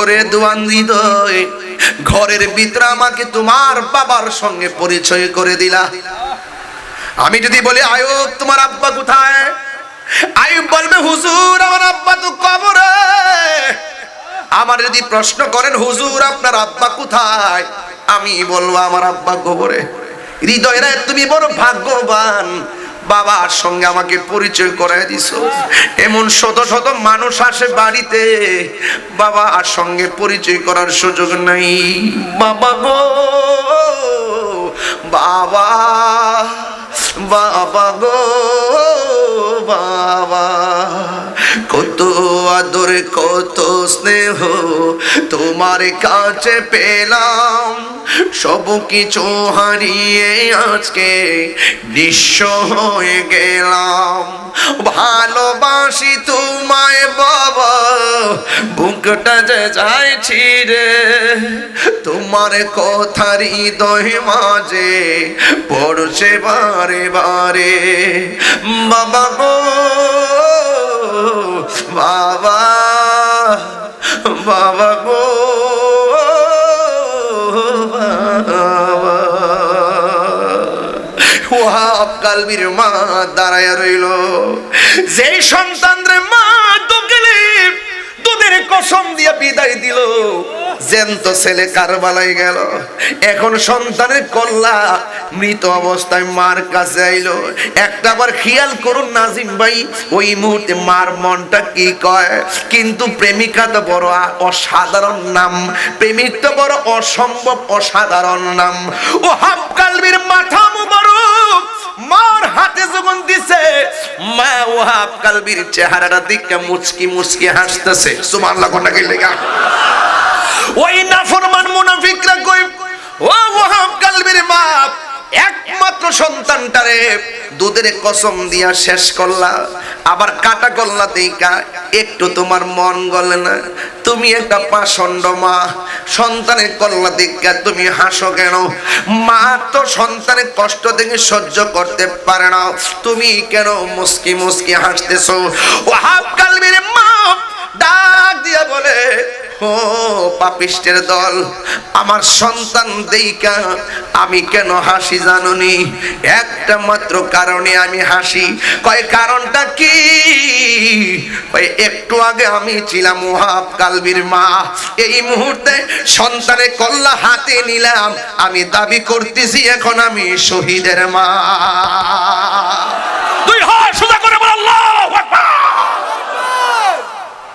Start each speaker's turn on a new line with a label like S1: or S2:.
S1: ওরে দোয়ান হৃদয়, ঘরের ভিতরে আমাকে তোমার বাবার সঙ্গে পরিচয় করে দিলা। আমি যদি বলি আয়ুব তোমার আব্বা কোথায়, আয়ুব বলবে হুজুর আমার আব্বা তো কবরে। আমার যদি প্রশ্ন করেন হুজুর আপনার আব্বা কোথায়, আমি বলবো আমার আব্বা কবরে। হৃদয় রে তুমি বড় ভাগ্যবান, বাবার সঙ্গে আমাকে পরিচয় করায় দিছো। এমন শত শত মানুষ আসে বাড়িতে, বাবার সঙ্গে পরিচয় করার সুযোগ নাই। বাবা গো বাবা, বাবা গো বাবা, কত আদর কত স্নেহ তোমার কাছে পেলাম, সব কিছু হারিয়ে আজকে নিঃস্ব হয়ে গেলাম। ভালোবাসি তোমায় বাবা, বুকটা যে চাইছি রে, তোমার কথা হৃদয় মাঝে পড়ছে বারে বারে। বাবা গো বাবা, বাবা গো বাবা। ওয়াহাব কালবির মা দাঁড়ায় রইল। যে সন্তান রে মা তোকে তোদের কসম দিয়ে বিদায় দিল, জ্যান্ত ছেলে কারবালায় গেল, এখন সন্তানের কল্লা মৃত অবস্থায় মার কাছে আইলো। একটা আবার খেয়াল করুন নাজিম ভাই, ওই মুহূর্তে মার মনটা কি কয়। কিন্তু প্রেমিকা তো বড় অসাধারণ নাম, প্রেমিক তো বড় অসম্ভব অসাধারণ নাম। ওয়াহাব কালবির মাথা মুবারক মার হাতে যখন দিছে, মা ওয়াহাব কালবির চেহারাটা দেখে মুচকি মুচকি হাসতেছে। সুবহানাল্লাহ কোনটা কি লেখা। ওই নাফরমান মুনাফিকরা কই ও ওয়াহাব কালবির মা একমাত্র সন্তানটারে দুধের কসম দিয়া শেষ করলা, আবার কাটা করলা দেখা একটু তোমার মন গলে না? তুমি একটা পাষণ্ড মা, সন্তানের কল্লা দেখা তুমি হাসো কেন? মা তো সন্তানের কষ্ট দেখে সহ্য করতে পারে না, তুমি কেন মুস্কি মুস্কি হাসতেছো? ওয়াহাব কালবির মা ডাক দিয়া বলে, ও পাপিষ্টের দল, আমার সন্তান দেইকা আমি কেন হাসি জানুনি? একটা মাত্র কারণে আমি হাসি। কয় কারণটা কি? কয় একটু আগে আমি ছিলাম ওয়াহাব কালবির মা, এই মুহূর্তে সন্তানের কল্লা হাতে নিলাম, আমি দাবি করতেছি এখন আমি শহীদের মা। দুই হাত